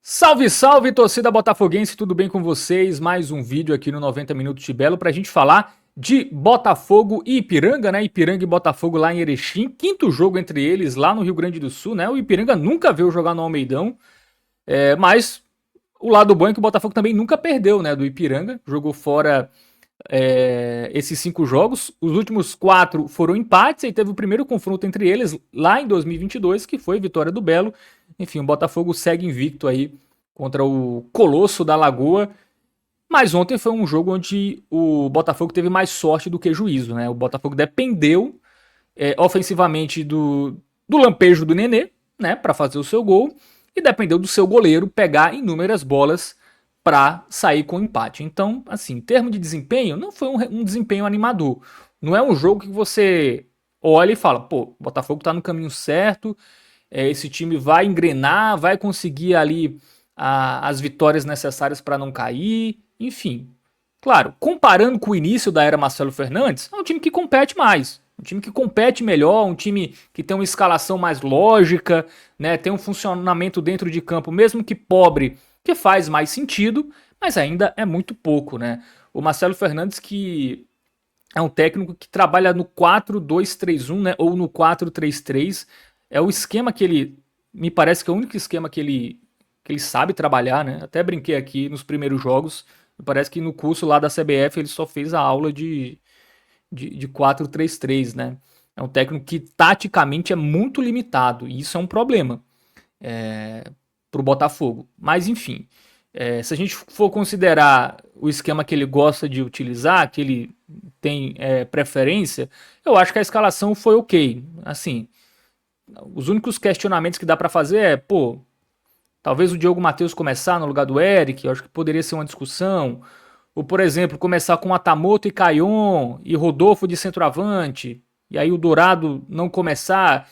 Salve, salve, torcida botafoguense, tudo bem com vocês? Mais um vídeo aqui no 90 Minutos de Belo pra gente falar de Botafogo e Ipiranga, né? Ipiranga e Botafogo lá em Erechim, quinto jogo entre eles lá no Rio Grande do Sul, né? O Ipiranga nunca veio jogar no Almeidão, mas o lado bom é que o Botafogo também nunca perdeu, né? Do Ipiranga, jogou fora esses 5 jogos, os últimos 4 foram empates, e teve o primeiro confronto entre eles lá em 2022, que foi vitória do Belo. Enfim, o Botafogo segue invicto aí contra o Colosso da Lagoa, mas ontem foi um jogo onde o Botafogo teve mais sorte do que juízo, né? O Botafogo dependeu ofensivamente do lampejo do Nenê, né, para fazer o seu gol, e dependeu do seu goleiro pegar inúmeras bolas para sair com empate. Então, assim, em termos de desempenho, não foi um desempenho animador. Não é um jogo que você olha e fala, pô, o Botafogo tá no caminho certo, esse time vai engrenar, vai conseguir ali as vitórias necessárias para não cair, enfim. Claro, comparando com o início da era Marcelo Fernandes, é um time que compete mais, um time que compete melhor, um time que tem uma escalação mais lógica, né, tem um funcionamento dentro de campo, mesmo que pobre, que faz mais sentido, mas ainda é muito pouco, né? O Marcelo Fernandes, que é um técnico que trabalha no 4-2-3-1, né, ou no 4-3-3, é o esquema que ele, me parece que é o único esquema que ele sabe trabalhar, né? Até brinquei aqui nos primeiros jogos, me parece que no curso lá da CBF ele só fez a aula de 4-3-3, né? É um técnico que taticamente é muito limitado, e isso é um problema para o Botafogo. Mas enfim, se a gente for considerar o esquema que ele gosta de utilizar, que ele tem preferência, eu acho que a escalação foi ok. Assim, os únicos questionamentos que dá para fazer é, pô, talvez o Diogo Matheus começar no lugar do Eric, eu acho que poderia ser uma discussão. Ou, por exemplo, começar com Atamoto e Caion e Rodolfo de centroavante, e aí o Dourado não começar.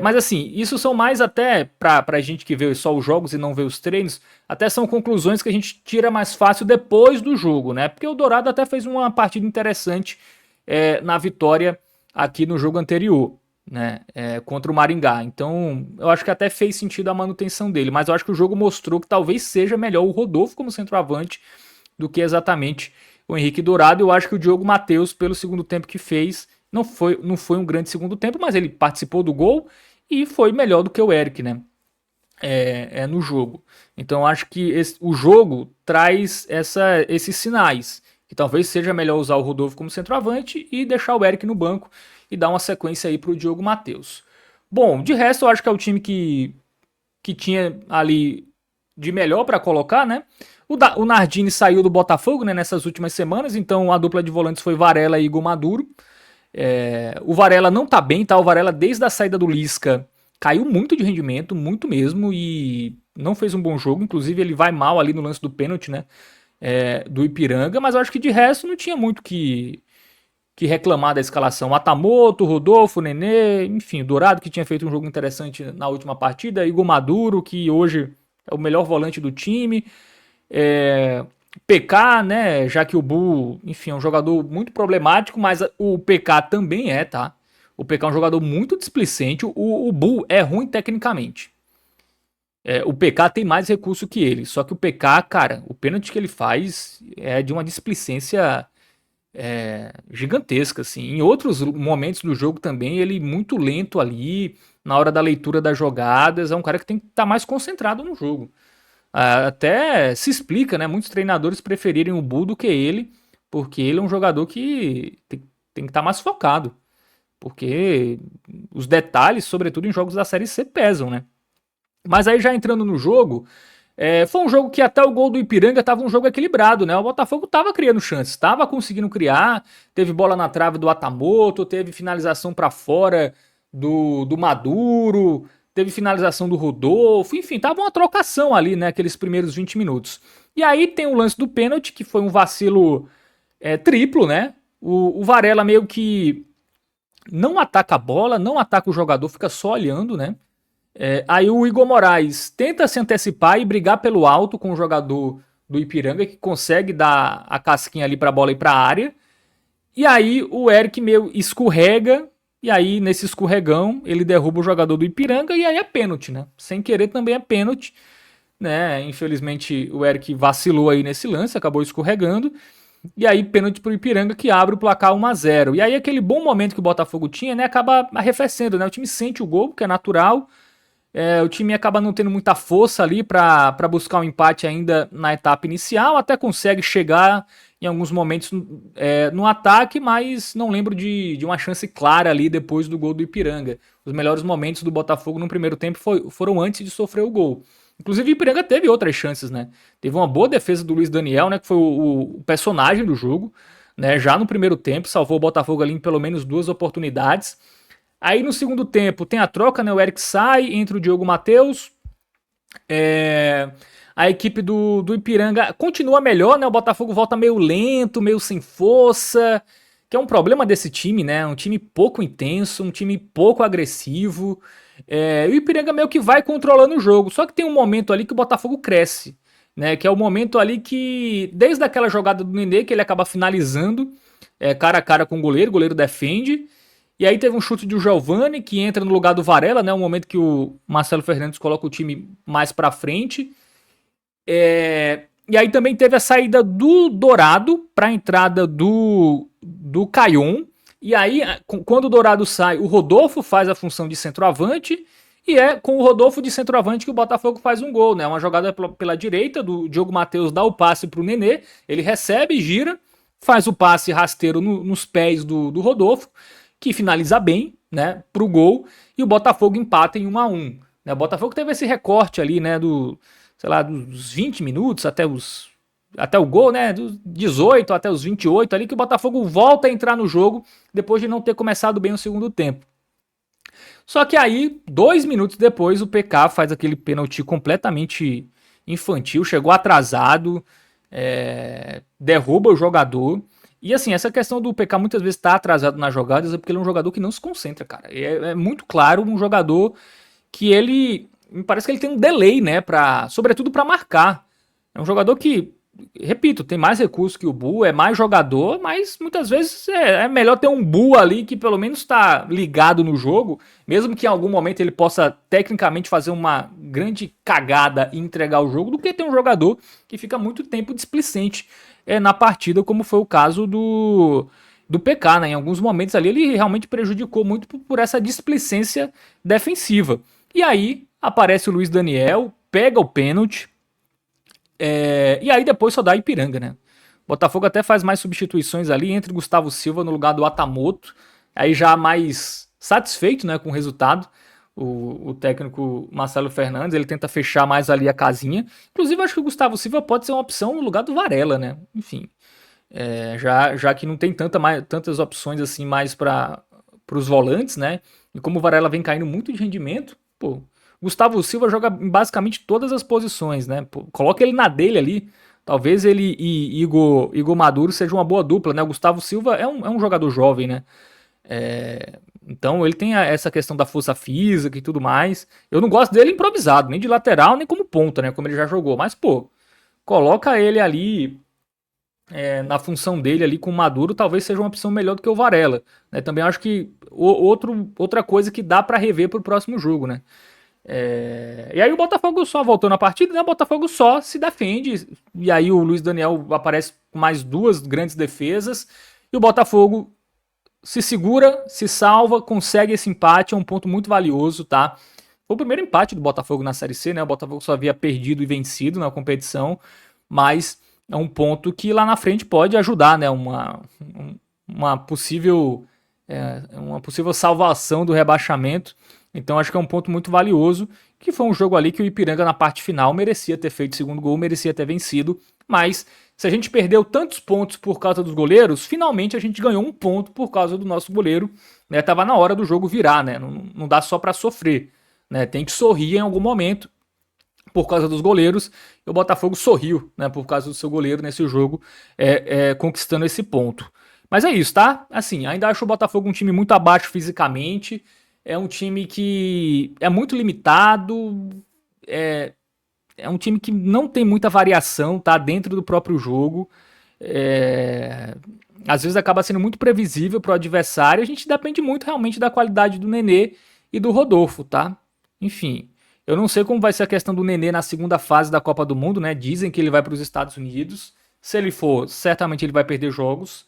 Mas assim, isso são mais até pra gente que vê só os jogos e não vê os treinos, até são conclusões que a gente tira mais fácil depois do jogo, né? Porque o Dourado até fez uma partida interessante na vitória aqui no jogo anterior, né? Contra o Maringá. Então, eu acho que até fez sentido a manutenção dele, mas eu acho que o jogo mostrou que talvez seja melhor o Rodolfo como centroavante do que exatamente o Henrique Dourado. Eu acho que o Diogo Matheus, pelo segundo tempo que fez, não foi um grande segundo tempo, mas ele participou do gol e foi melhor do que o Eric, né? No jogo. Então acho que o jogo traz esses sinais. Que talvez seja melhor usar o Rodolfo como centroavante e deixar o Eric no banco e dar uma sequência aí para o Diogo Matheus. Bom, de resto eu acho que é o time que tinha ali de melhor para colocar, né? O Nardini saiu do Botafogo, né, nessas últimas semanas, então a dupla de volantes foi Varela e Igor Maduro. O Varela não tá bem, tá? O Varela, desde a saída do Lisca, caiu muito de rendimento, muito mesmo, e não fez um bom jogo. Inclusive, ele vai mal ali no lance do pênalti, né? Do Ipiranga, mas eu acho que de resto não tinha muito que reclamar da escalação. Atamoto, Rodolfo, Nenê, enfim, o Dourado, que tinha feito um jogo interessante na última partida, Igor Maduro, que hoje é o melhor volante do time. PK, né? Já que o Bull, enfim, é um jogador muito problemático, mas o PK também tá? O PK é um jogador muito displicente. O Bull é ruim tecnicamente. O PK tem mais recurso que ele. Só que o PK, cara, o pênalti que ele faz é de uma displicência gigantesca, assim. Em outros momentos do jogo também, ele muito lento ali, na hora da leitura das jogadas. É um cara que tem que estar mais concentrado no jogo. Até se explica, né? Muitos treinadores preferirem o Bull do que ele, porque ele é um jogador que tem que estar mais focado. Porque os detalhes, sobretudo em jogos da Série C, pesam, né? Mas aí já entrando no jogo, foi um jogo que até o gol do Ipiranga estava um jogo equilibrado, né? O Botafogo estava criando chances, estava conseguindo criar, teve bola na trave do Atamoto, teve finalização para fora do Maduro, teve finalização do Rodolfo, enfim, tava uma trocação ali, né? Aqueles primeiros 20 minutos. E aí tem o lance do pênalti, que foi um vacilo triplo, né? O Varela meio que não ataca a bola, não ataca o jogador, fica só olhando, né? Aí o Igor Moraes tenta se antecipar e brigar pelo alto com o jogador do Ipiranga, que consegue dar a casquinha ali pra bola ir pra área. E aí o Eric meio escorrega, e aí nesse escorregão ele derruba o jogador do Ipiranga, e aí é pênalti, né? Sem querer também é pênalti. né? Infelizmente o Eric vacilou aí nesse lance, acabou escorregando. E aí, pênalti pro Ipiranga que abre o placar 1-0. E aí, aquele bom momento que o Botafogo tinha, né, acaba arrefecendo, né? O time sente o gol, que é natural. O time acaba não tendo muita força ali para buscar um empate ainda na etapa inicial. Até consegue chegar em alguns momentos no ataque, mas não lembro de uma chance clara ali depois do gol do Ipiranga. Os melhores momentos do Botafogo no primeiro tempo foram antes de sofrer o gol. Inclusive o Ipiranga teve outras chances, né? Teve uma boa defesa do Luiz Daniel, né? Que foi o personagem do jogo, né? Já no primeiro tempo, salvou o Botafogo ali em pelo menos 2 oportunidades. Aí no segundo tempo tem a troca, né? O Eric sai, entra o Diogo Matheus. A equipe do Ipiranga continua melhor, né? O Botafogo volta meio lento, meio sem força, que é um problema desse time, né? Um time pouco intenso, um time pouco agressivo. E o Ipiranga meio que vai controlando o jogo. Só que tem um momento ali que o Botafogo cresce, né? Que é o momento ali que, desde aquela jogada do Nenê, que ele acaba finalizando cara a cara com o goleiro defende. E aí teve um chute do Giovani, que entra no lugar do Varela, né? Um momento que o Marcelo Fernandes coloca o time mais pra frente. E aí também teve a saída do Dourado para a entrada do Caion. E aí, quando o Dourado sai, o Rodolfo faz a função de centroavante. E é com o Rodolfo de centroavante que o Botafogo faz um gol, né? Uma jogada pela direita, do Diogo Matheus dá o passe pro Nenê. Ele recebe, gira, faz o passe rasteiro nos pés do Rodolfo, que finaliza bem, né? Pro gol. E o Botafogo empata em 1-1. Né? O Botafogo teve esse recorte ali, né? Sei lá, dos 20 minutos até o gol, né? Dos 18 até os 28 ali, que o Botafogo volta a entrar no jogo depois de não ter começado bem o segundo tempo. Só que aí, 2 minutos depois, o PK faz aquele pênalti completamente infantil, chegou atrasado, derruba o jogador. E assim, essa questão do PK muitas vezes estar atrasado nas jogadas é porque ele é um jogador que não se concentra, cara. É muito claro um jogador que ele... Me parece que ele tem um delay, né? Sobretudo para marcar. É um jogador que, repito, tem mais recursos que o Bu, é mais jogador, mas muitas vezes é melhor ter um Bu ali que pelo menos está ligado no jogo, mesmo que em algum momento ele possa tecnicamente fazer uma grande cagada e entregar o jogo, do que ter um jogador que fica muito tempo displicente na partida, como foi o caso do PK, né? Em alguns momentos ali ele realmente prejudicou muito por essa displicência defensiva. E aí aparece o Luiz Daniel, pega o pênalti, e aí depois só dá Ipiranga, né? O Botafogo até faz mais substituições ali, entre Gustavo Silva no lugar do Atamoto, aí já mais satisfeito, né, com o resultado. O técnico Marcelo Fernandes, ele tenta fechar mais ali a casinha. Inclusive, acho que o Gustavo Silva pode ser uma opção no lugar do Varela, né? Enfim, já que não tem tantas opções assim mais para os volantes, né? E como o Varela vem caindo muito de rendimento, pô, Gustavo Silva joga em basicamente todas as posições, né? Pô, coloca ele na dele ali. Talvez ele e Igor Maduro seja uma boa dupla, né? O Gustavo Silva é um jogador jovem, né? Então ele tem essa questão da força física e tudo mais. Eu não gosto dele improvisado, nem de lateral, nem como ponta, né? Como ele já jogou. Mas, pô, coloca ele ali na função dele ali com o Maduro, talvez seja uma opção melhor do que o Varela. Né? Também acho que outra coisa que dá para rever pro próximo jogo, né? E aí o Botafogo só voltou na partida, né? O Botafogo só se defende. E aí o Luiz Daniel aparece com mais 2 grandes defesas. E o Botafogo se segura, se salva, consegue esse empate. É um ponto muito valioso, tá? Foi o primeiro empate do Botafogo na Série C, né? O Botafogo só havia perdido e vencido na competição. Mas é um ponto que lá na frente pode ajudar, né? Uma possível salvação do rebaixamento. Então acho que é um ponto muito valioso, que foi um jogo ali que o Ipiranga na parte final merecia ter feito o segundo gol, merecia ter vencido, mas se a gente perdeu tantos pontos por causa dos goleiros, finalmente a gente ganhou um ponto por causa do nosso goleiro, né? Tava na hora do jogo virar, né? Não dá só para sofrer, né? Tem que sorrir em algum momento por causa dos goleiros, e o Botafogo sorriu, né? Por causa do seu goleiro nesse jogo, conquistando esse ponto. Mas é isso, tá? Assim, ainda acho o Botafogo um time muito abaixo fisicamente. É um time que é muito limitado, é um time que não tem muita variação, tá? Dentro do próprio jogo. Às vezes acaba sendo muito previsível para o adversário. A gente depende muito realmente da qualidade do Nenê e do Rodolfo, tá? Enfim, Eu não sei como vai ser a questão do Nenê na segunda fase da Copa do Mundo, né? Dizem que ele vai para os Estados Unidos. Se ele for, certamente ele vai perder jogos.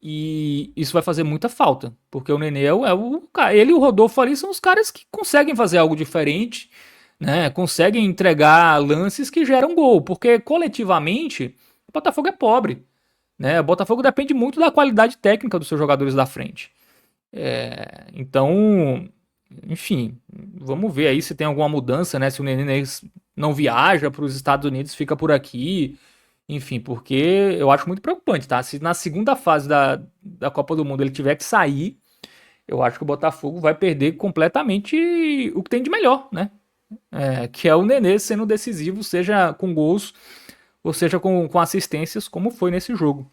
E isso vai fazer muita falta. Porque o Nenê ele e o Rodolfo ali são os caras que conseguem fazer algo diferente, né? Conseguem entregar lances que geram gol. Porque coletivamente, o Botafogo é pobre. Né? O Botafogo depende muito da qualidade técnica dos seus jogadores da frente. Então, enfim, vamos ver aí se tem alguma mudança, né? Se o Nenê não viaja para os Estados Unidos, fica por aqui. Enfim, porque eu acho muito preocupante, tá? Se na segunda fase da Copa do Mundo ele tiver que sair, eu acho que o Botafogo vai perder completamente o que tem de melhor, né? Que é o Nenê sendo decisivo, seja com gols ou seja com assistências, como foi nesse jogo.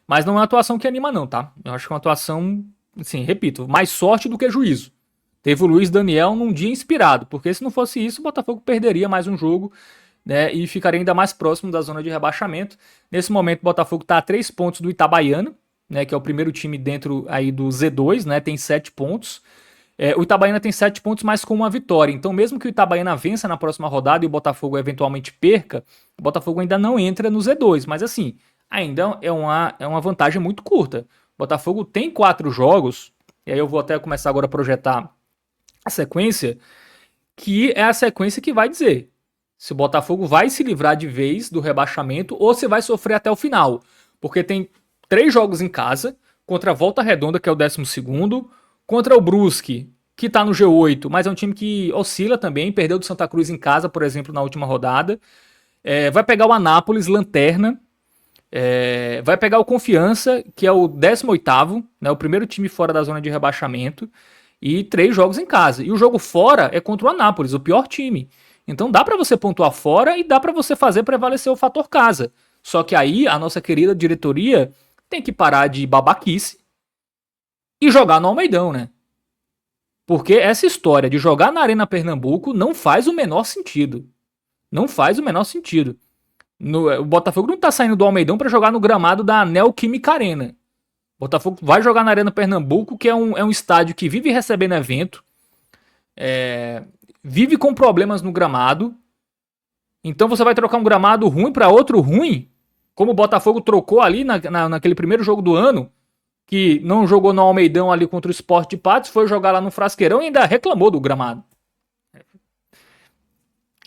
Mas não é uma atuação que anima, não, tá? Eu acho que é uma atuação, assim, repito, mais sorte do que juízo. Teve o Luiz Daniel num dia inspirado, porque se não fosse isso, o Botafogo perderia mais um jogo, né? E ficaria ainda mais próximo da zona de rebaixamento. Nesse momento, o Botafogo está a 3 pontos do Itabaiana, né? Que é o primeiro time dentro aí do Z2, né? Tem 7 pontos. O Itabaiana tem 7 pontos, mas com uma vitória. Então, mesmo que o Itabaiana vença na próxima rodada e o Botafogo eventualmente perca, o Botafogo ainda não entra no Z2. Mas assim, ainda é uma vantagem muito curta. O Botafogo tem 4 jogos, e aí eu vou até começar agora a projetar a sequência, que é a sequência que vai dizer se o Botafogo vai se livrar de vez do rebaixamento ou se vai sofrer até o final. Porque tem 3 jogos em casa, contra a Volta Redonda, que é o 12º, contra o Brusque, que tá no G8, mas é um time que oscila também, perdeu do Santa Cruz em casa, por exemplo, na última rodada. Vai pegar o Anápolis, lanterna. Vai pegar o Confiança, que é o 18º, né, o primeiro time fora da zona de rebaixamento, e 3 jogos em casa. E o jogo fora é contra o Anápolis, o pior time. Então dá para você pontuar fora e dá para você fazer prevalecer o fator casa. Só que aí a nossa querida diretoria tem que parar de babaquice e jogar no Almeidão, né? Porque essa história de jogar na Arena Pernambuco não faz o menor sentido. Não faz o menor sentido. O Botafogo não tá saindo do Almeidão para jogar no gramado da Neoquímica Arena. O Botafogo vai jogar na Arena Pernambuco, que é um estádio que vive recebendo evento, vive com problemas no gramado. Então você vai trocar um gramado ruim para outro ruim, como o Botafogo trocou ali naquele primeiro jogo do ano, que não jogou no Almeidão ali contra o Sport de Patos, foi jogar lá no Frasqueirão e ainda reclamou do gramado.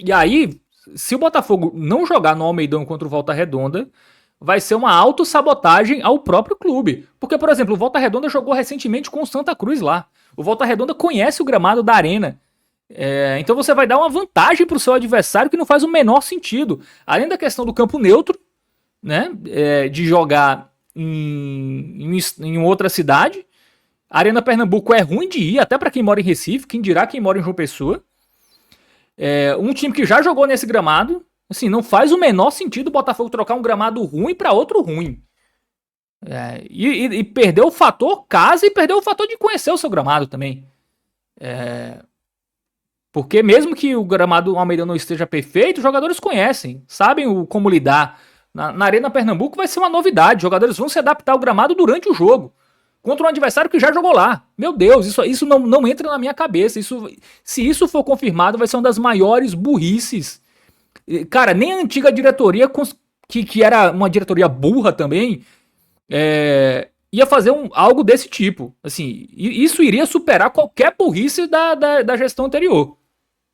E aí, se o Botafogo não jogar no Almeidão contra o Volta Redonda, vai ser uma autossabotagem ao próprio clube. Porque, por exemplo, o Volta Redonda jogou recentemente com o Santa Cruz lá. O Volta Redonda conhece o gramado da Arena. Então você vai dar uma vantagem para o seu adversário que não faz o menor sentido. Além da questão do campo neutro, né, de jogar em outra cidade. A Arena Pernambuco é ruim de ir, até para quem mora em Recife, quem dirá quem mora em João Pessoa. Um time que já jogou nesse gramado, assim, não faz o menor sentido o Botafogo trocar um gramado ruim para outro ruim. E perdeu o fator casa e perdeu o fator de conhecer o seu gramado também. Porque mesmo que o gramado do Almeida não esteja perfeito, os jogadores conhecem, sabem como lidar. Na Arena Pernambuco vai ser uma novidade, os jogadores vão se adaptar ao gramado durante o jogo, contra um adversário que já jogou lá. Meu Deus, isso não entra na minha cabeça. Se isso for confirmado, vai ser uma das maiores burrices. Cara, nem a antiga diretoria, que era uma diretoria burra também, ia fazer algo desse tipo. Assim, isso iria superar qualquer burrice da gestão anterior.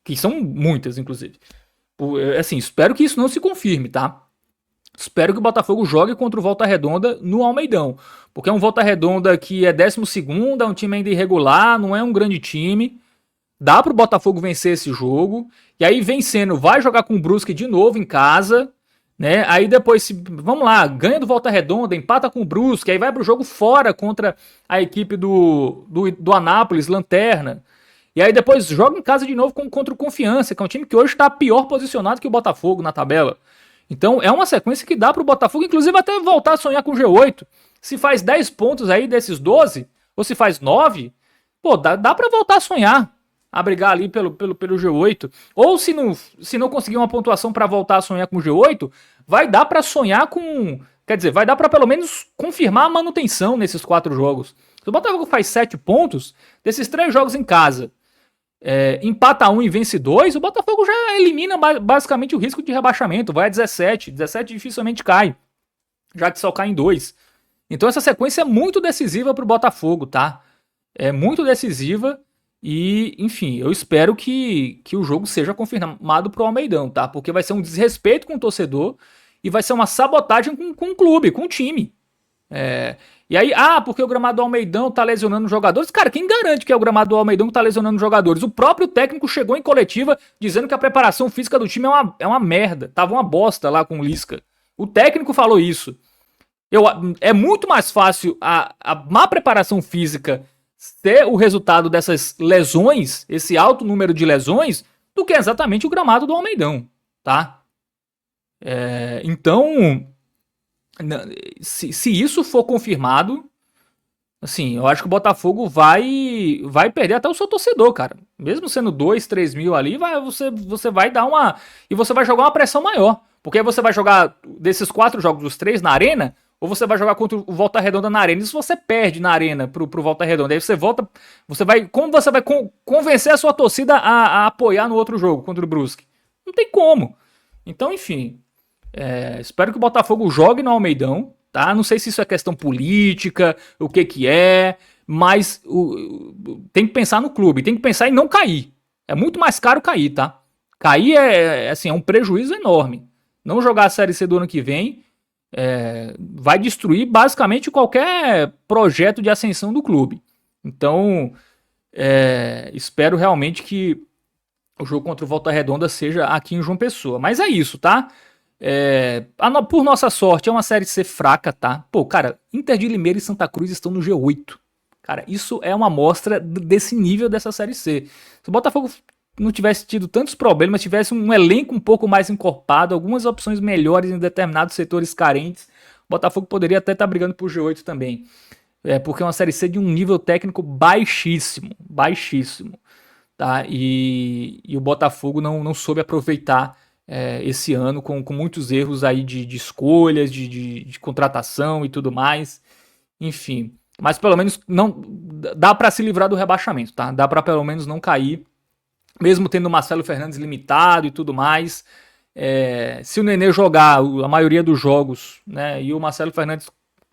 Que são muitas, inclusive. Assim, espero que isso não se confirme, tá? Espero que o Botafogo jogue contra o Volta Redonda no Almeidão. Porque é um Volta Redonda que é 12º, é um time ainda irregular, não é um grande time. Dá pro Botafogo vencer esse jogo. E aí, vencendo, vai jogar com o Brusque de novo em casa. Né? Aí depois, vamos lá, ganha do Volta Redonda, empata com o Brusque, aí vai pro jogo fora contra a equipe do Anápolis, Lanterna. E aí depois joga em casa de novo contra o Confiança, que é um time que hoje está pior posicionado que o Botafogo na tabela. Então é uma sequência que dá pro Botafogo, inclusive até voltar a sonhar com o G8. Se faz 10 pontos aí desses 12, ou se faz 9, pô, dá pra voltar a sonhar, a brigar ali pelo G8. Ou se não conseguir uma pontuação para voltar a sonhar com o G8, vai dar pra sonhar com... Quer dizer, vai dar pra pelo menos confirmar a manutenção nesses 4 jogos. Se o Botafogo faz 7 pontos, desses 3 jogos em casa, empata 1 e vence 2, o Botafogo já elimina basicamente o risco de rebaixamento, vai a 17, 17 dificilmente cai, já que só cai em 2. Então essa sequência é muito decisiva pro Botafogo, tá? É muito decisiva e, enfim, eu espero que o jogo seja confirmado pro Almeidão, tá? Porque vai ser um desrespeito com o torcedor e vai ser uma sabotagem com o clube, com o time. E aí, porque o gramado do Almeidão tá lesionando jogadores. Cara, quem garante que é o gramado do Almeidão que tá lesionando jogadores? O próprio técnico chegou em coletiva dizendo que a preparação física do time é uma merda. Tava uma bosta lá com o Lisca. O técnico falou isso. É muito mais fácil a má preparação física ser o resultado dessas lesões, esse alto número de lesões, do que exatamente o gramado do Almeidão, tá? Então, se isso for confirmado, assim, eu acho que o Botafogo vai perder até o seu torcedor, cara. Mesmo sendo 2, 3 mil ali, você vai dar uma... E você vai jogar uma pressão maior. Porque aí você vai jogar desses 4 jogos, os 3 na arena, ou você vai jogar contra o Volta Redonda na arena. E se você perde na arena pro Volta Redonda, aí você volta... Como você vai convencer a sua torcida a apoiar no outro jogo, contra o Brusque? Não tem como. Então, enfim... espero que o Botafogo jogue no Almeidão, tá? Não sei se isso é questão política, o que é, mas tem que pensar no clube, tem que pensar em não cair. É muito mais caro cair, tá? Cair assim, é um prejuízo enorme. Não jogar a Série C do ano que vem vai destruir basicamente qualquer projeto de ascensão do clube. Então, espero realmente que o jogo contra o Volta Redonda seja aqui em João Pessoa. Mas é isso, tá? Por nossa sorte, é uma Série C fraca, tá? Pô, cara, Inter de Limeira e Santa Cruz estão no G8. Cara, isso é uma amostra desse nível dessa Série C. Se o Botafogo não tivesse tido tantos problemas, tivesse um elenco um pouco mais encorpado, algumas opções melhores em determinados setores carentes, o Botafogo poderia até estar brigando por G8 também. Porque é uma Série C de um nível técnico baixíssimo, baixíssimo. Tá? E o Botafogo não soube aproveitar esse ano com muitos erros aí de escolhas, de contratação e tudo mais. Enfim, mas pelo menos não dá para se livrar do rebaixamento, tá? Dá para pelo menos não cair, mesmo tendo o Marcelo Fernandes limitado e tudo mais. Se o Nenê jogar a maioria dos jogos, né, e o Marcelo Fernandes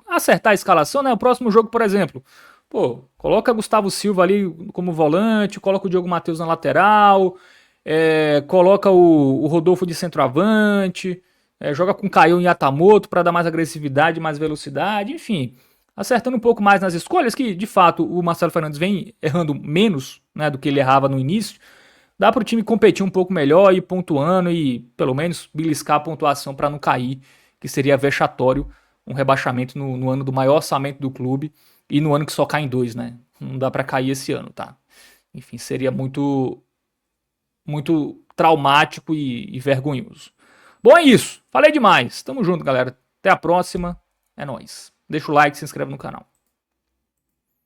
acertar a escalação, né, o próximo jogo, por exemplo, pô, coloca Gustavo Silva ali como volante, coloca o Diogo Matheus na lateral, coloca o Rodolfo de centroavante, joga com Caio e Yatamoto para dar mais agressividade, mais velocidade, enfim, acertando um pouco mais nas escolhas, que de fato o Marcelo Fernandes vem errando menos, né, do que ele errava no início. Dá para o time competir um pouco melhor e pontuando e pelo menos beliscar a pontuação para não cair, que seria vexatório um rebaixamento no ano do maior orçamento do clube e no ano que só cai em 2, né? Não dá para cair esse ano, tá? Enfim, seria muito traumático e vergonhoso. Bom, é isso. Falei demais. Tamo junto, galera. Até a próxima. É nóis. Deixa o like, se inscreve no canal.